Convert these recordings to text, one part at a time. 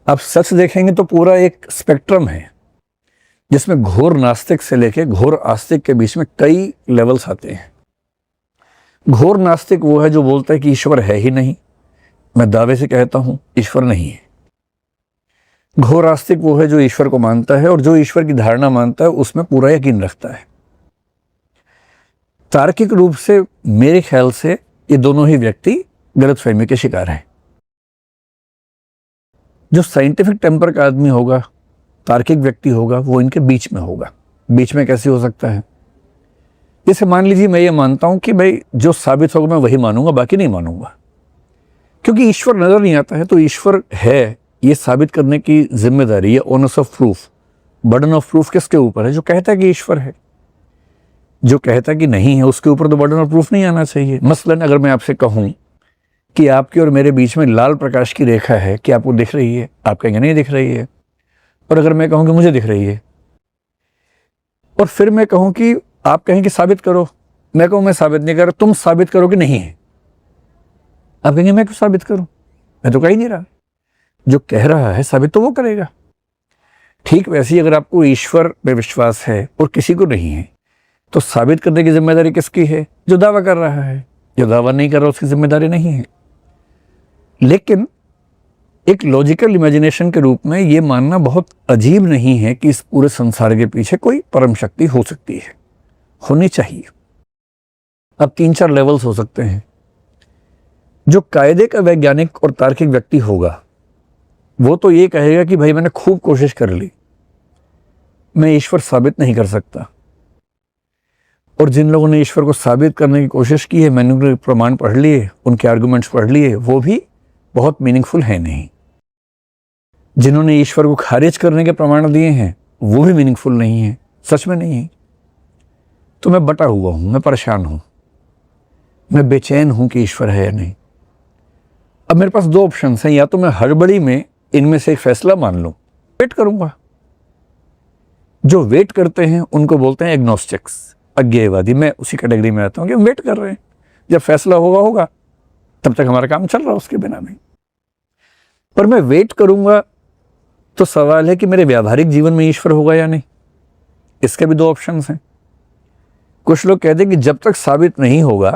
आप सच देखेंगे तो पूरा एक स्पेक्ट्रम है जिसमें घोर नास्तिक से लेके घोर आस्तिक के बीच में कई लेवल्स आते हैं। घोर नास्तिक वो है जो बोलता है कि ईश्वर है ही नहीं, मैं दावे से कहता हूं ईश्वर नहीं है। घोर आस्तिक वो है जो ईश्वर को मानता है और जो ईश्वर की धारणा मानता है उसमें पूरा यकीन रखता है। तार्किक रूप से मेरे ख्याल से ये दोनों ही व्यक्ति गलतफहमी के शिकार हैं। जो साइंटिफिक टेम्पर का आदमी होगा, तार्किक व्यक्ति होगा, वो इनके बीच में होगा। बीच में कैसे हो सकता है? जैसे मान लीजिए मैं ये मानता हूं कि भाई जो साबित होगा मैं वही मानूंगा, बाकी नहीं मानूंगा, क्योंकि ईश्वर नजर नहीं आता है। तो ईश्वर है ये साबित करने की जिम्मेदारी है, onus of proof, burden of proof किसके ऊपर है? जो कहता है कि ईश्वर है। जो कहता है कि नहीं है उसके ऊपर तो बर्डन ऑफ प्रूफ नहीं आना चाहिए। मसलन अगर मैं आपसे कहूं कि आपके और मेरे बीच में लाल प्रकाश की रेखा है, कि आपको दिख रही है? आप कहेंगे नहीं दिख रही है। और अगर मैं कहूं कि मुझे दिख रही है, और फिर मैं कहूं कि आप कहें कि साबित करो, मैं कहूं मैं साबित नहीं कर रहा, तुम साबित करो कि नहीं है। आप कहेंगे मैं क्यों साबित करूं, मैं तो कह ही नहीं रहा। जो कह रहा है साबित तो वो करेगा। ठीक वैसे ही अगर आपको ईश्वर में विश्वास है और किसी को नहीं है, तो साबित करने की जिम्मेदारी किसकी है? जो दावा कर रहा है। जो दावा नहीं कर रहा उसकी जिम्मेदारी नहीं है। लेकिन एक लॉजिकल इमेजिनेशन के रूप में ये मानना बहुत अजीब नहीं है कि इस पूरे संसार के पीछे कोई परम शक्ति हो सकती है, होनी चाहिए। अब 3-4 लेवल्स हो सकते हैं। जो कायदे का वैज्ञानिक और तार्किक व्यक्ति होगा वो तो ये कहेगा कि भाई मैंने खूब कोशिश कर ली, मैं ईश्वर साबित नहीं कर सकता। और जिन लोगों ने ईश्वर को साबित करने की कोशिश की है, मैंने उनके प्रमाण पढ़ लिए, उनके आर्गुमेंट्स पढ़ लिए, वो भी बहुत मीनिंगफुल है नहीं। जिन्होंने ईश्वर को खारिज करने के प्रमाण दिए हैं वो भी मीनिंगफुल नहीं है, सच में नहीं है। तो मैं बटा हुआ हूं, मैं परेशान हूं, मैं बेचैन हूं कि ईश्वर है या नहीं। अब मेरे पास 2 ऑप्शंस हैं, या तो मैं हड़बड़ी में इनमें से एक फैसला मान लूं, वेट करूंगा। जो वेट करते हैं उनको बोलते हैं एग्नोस्टिक्स, अज्ञेयवादी। मैं उसी कैटेगरी में आता हूं कि हम वेट कर रहे हैं, जब फैसला होगा होगा, तब तक हमारा काम चल रहा है, उसके बिना नहीं। पर मैं वेट करूंगा तो सवाल है कि मेरे व्यावहारिक जीवन में ईश्वर होगा या नहीं। इसके भी 2 ऑप्शंस हैं। कुछ लोग कहते हैं कि जब तक साबित नहीं होगा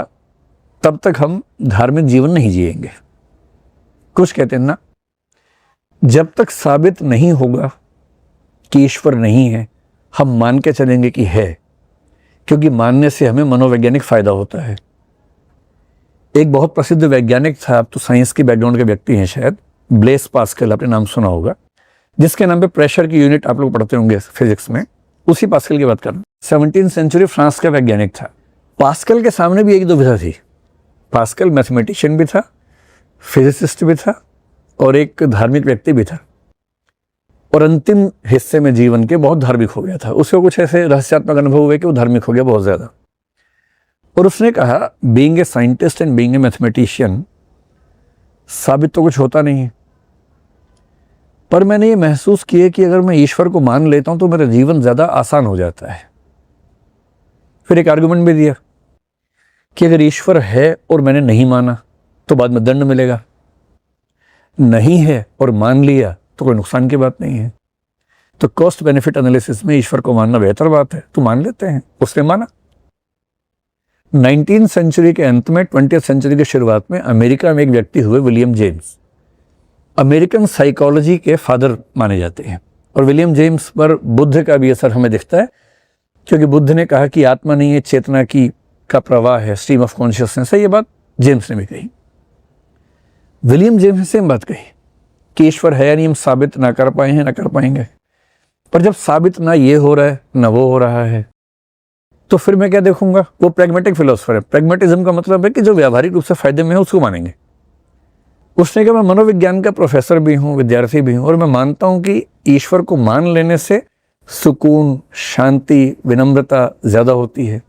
तब तक हम धार्मिक जीवन नहीं जिएंगे। कुछ कहते हैं ना, जब तक साबित नहीं होगा कि ईश्वर नहीं है हम मान के चलेंगे कि है, क्योंकि मानने से हमें मनोवैज्ञानिक फायदा होता है। एक बहुत प्रसिद्ध वैज्ञानिक था, आप तो साइंस के बैकग्राउंड के व्यक्ति हैं शायद, ब्लेस पास्कल, आपने नाम सुना होगा, जिसके नाम पे प्रेशर की यूनिट आप लोग पढ़ते होंगे फिजिक्स में। उसी पास्कल की बात कर रहा हूं। 17वीं सेंचुरी फ्रांस का वैज्ञानिक था। पास्कल के सामने भी एक दुविधा थी। पास्कल मैथमेटिशियन भी था, फिजिसिस्ट भी था और एक धार्मिक व्यक्ति भी था, और अंतिम हिस्से में जीवन के बहुत धार्मिक हो गया था। उसको कुछ ऐसे रहस्यात्मक अनुभव हुए कि वो धार्मिक हो गया बहुत ज्यादा। और उसने कहा, being a scientist and being a mathematician, साबित तो कुछ होता नहीं है, पर मैंने ये महसूस किया कि अगर मैं ईश्वर को मान लेता हूं तो मेरा जीवन ज्यादा आसान हो जाता है। फिर एक आर्गुमेंट भी दिया कि अगर ईश्वर है और मैंने नहीं माना तो बाद में दंड मिलेगा, नहीं है और मान लिया तो कोई नुकसान की बात नहीं है। तो कॉस्ट बेनिफिट एनालिसिस में ईश्वर को मानना बेहतर बात है, तो मान लेते हैं। उसने माना। 19वीं सेंचुरी के अंत में, 20वीं सेंचुरी की शुरुआत में अमेरिका में एक व्यक्ति हुए, विलियम जेम्स, अमेरिकन साइकोलॉजी के फादर माने जाते हैं। और विलियम जेम्स पर बुद्ध का भी असर हमें दिखता है, क्योंकि बुद्ध ने कहा कि आत्मा नहीं है, चेतना की का प्रवाह है, स्ट्रीम ऑफ कॉन्शियसनेस है। ये बात जेम्स ने भी कही। विलियम जेम्स ने सेम बात कही कि ईश्वर है या नहीं हम साबित ना कर पाए हैं, ना कर पाएंगे। पर जब साबित ना ये हो रहा है ना वो हो रहा है, तो फिर मैं क्या देखूंगा? वो प्रैग्मेटिक फिलोसफर है। प्रैग्मेटिज्म का मतलब है कि जो व्यावहारिक रूप से फायदे में है उसको मानेंगे। उसने कहा, मैं मनोविज्ञान का प्रोफेसर भी हूं, विद्यार्थी भी हूं, और मैं मानता हूं कि ईश्वर को मान लेने से सुकून, शांति, विनम्रता ज्यादा होती है।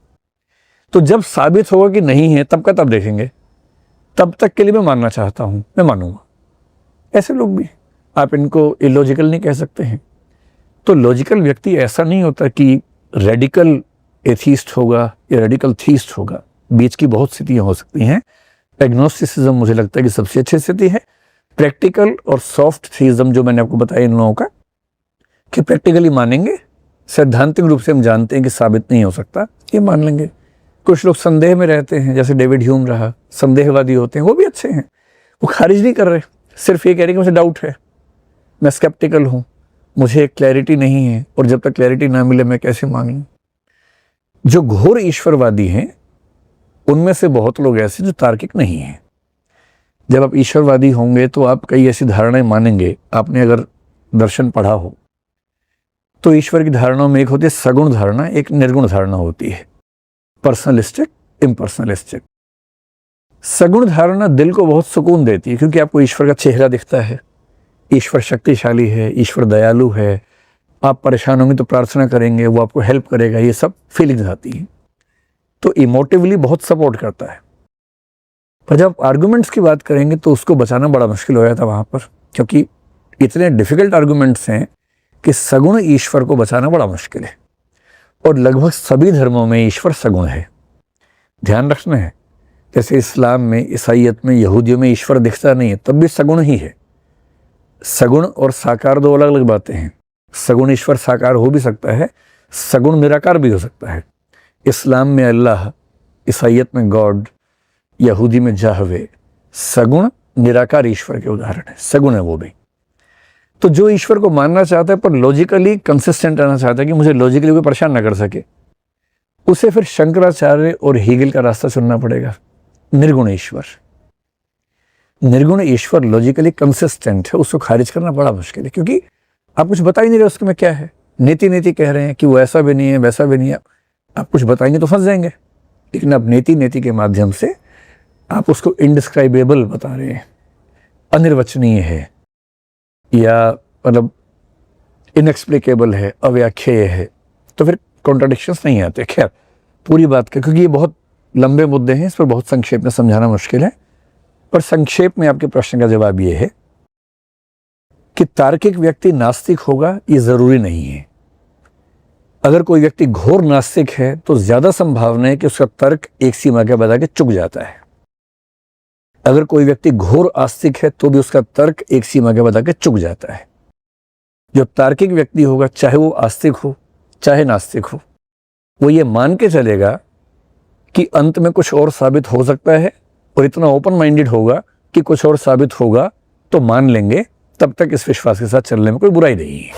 तो जब साबित होगा कि नहीं है तब का तब देखेंगे, तब तक के लिए मैं मानना चाहता हूं, मैं मानूंगा। ऐसे लोग भी, आप इनको इलॉजिकल नहीं कह सकते हैं। तो लॉजिकल व्यक्ति ऐसा नहीं होता कि रेडिकल एथीस्ट होगा या रेडिकल थीस्ट होगा। बीच की बहुत स्थितियां हो सकती हैं। एग्नोस्टिसिज्म मुझे लगता है कि सबसे अच्छी स्थिति है। प्रैक्टिकल और सॉफ्ट थीइज्म जो मैंने आपको बताया इन लोगों का, कि प्रैक्टिकली मानेंगे, सैद्धांतिक रूप से हम जानते हैं कि साबित नहीं हो सकता, ये मान लेंगे। कुछ लोग संदेह में रहते हैं, जैसे डेविड ह्यूम रहा, संदेहवादी होते हैं, वो भी अच्छे हैं, वो खारिज नहीं कर रहे, सिर्फ ये कह रहे हैं कि मुझे डाउट है, मैं स्केप्टिकल हूँ, मुझे क्लैरिटी नहीं है, और जब तक क्लैरिटी ना मिले मैं कैसे मान लूँ। जो घोर ईश्वरवादी हैं उनमें से बहुत लोग ऐसे जो तार्किक नहीं हैं। जब आप ईश्वरवादी होंगे तो आप कई ऐसी धारणाएं मानेंगे। आपने अगर दर्शन पढ़ा हो तो ईश्वर की धारणाओं में एक होती है सगुण धारणा, एक निर्गुण धारणा होती है, पर्सनलिस्टिक, इम्पर्सनलिस्टिक। सगुण धारणा दिल को बहुत सुकून देती है, क्योंकि आपको ईश्वर का चेहरा दिखता है, ईश्वर शक्तिशाली है, ईश्वर दयालु है, आप परेशान होंगे तो प्रार्थना करेंगे, वो आपको हेल्प करेगा, ये सब फीलिंग्स आती हैं, तो इमोटिवली बहुत सपोर्ट करता है। पर जब आर्गुमेंट्स की बात करेंगे तो उसको बचाना बड़ा मुश्किल हो जाता वहाँ पर, क्योंकि इतने डिफिकल्ट आर्गुमेंट्स हैं कि सगुण ईश्वर को बचाना बड़ा मुश्किल है। और लगभग सभी धर्मों में ईश्वर सगुण है, ध्यान रखना है। जैसे इस्लाम में, ईसाइयत में, यहूदियों में ईश्वर दिखता नहीं है, तब भी सगुण ही है। सगुण और साकार दो अलग अलग बातें हैं। सगुण ईश्वर साकार हो भी सकता है, सगुण निराकार भी हो सकता है। इस्लाम में अल्लाह, ईसाइयत में गॉड, यहूदी में जाहवे, सगुण निराकार ईश्वर के उदाहरण है, सगुण है वो भी। तो जो ईश्वर को मानना चाहता है पर लॉजिकली कंसिस्टेंट रहना चाहता है कि मुझे लॉजिकली कोई परेशान ना कर सके, उसे फिर शंकराचार्य और हीगल का रास्ता चुनना पड़ेगा, निर्गुण ईश्वर। निर्गुण ईश्वर लॉजिकली कंसिस्टेंट है, उसको खारिज करना बड़ा मुश्किल है, क्योंकि आप कुछ बता ही नहीं रहे उसके में क्या है। नीति नीति कह रहे हैं कि वो ऐसा भी नहीं है, वैसा भी नहीं है, आप कुछ बताएंगे तो फंस जाएंगे। लेकिन आप नीति नीति के माध्यम से आप उसको इनडिस्क्राइबेबल बता रहे हैं, अनिर्वचनीय है, या मतलब इनएक्सप्लिकेबल है, अव्याख्येय है, तो फिर कॉन्ट्राडिक्शंस नहीं आते। खैर पूरी बात का, क्योंकि ये बहुत लंबे मुद्दे हैं, इस पर बहुत संक्षेप में समझाना मुश्किल है, पर संक्षेप में आपके प्रश्न का जवाब ये है कि तार्किक व्यक्ति नास्तिक होगा ये जरूरी नहीं है। अगर कोई व्यक्ति घोर नास्तिक है तो ज्यादा संभावना है कि उसका तर्क एक सीमा के बाद आके चुक जाता है। अगर कोई व्यक्ति घोर आस्तिक है तो भी उसका तर्क एक सीमा के बाद आके चुक जाता है। जो तार्किक व्यक्ति होगा, चाहे वो आस्तिक हो चाहे नास्तिक हो, वो ये मान के चलेगा कि अंत में कुछ और साबित हो सकता है, और इतना ओपन माइंडेड होगा कि कुछ और साबित होगा तो मान लेंगे। तब तक इस विश्वास के साथ चलने में कोई बुराई नहीं है।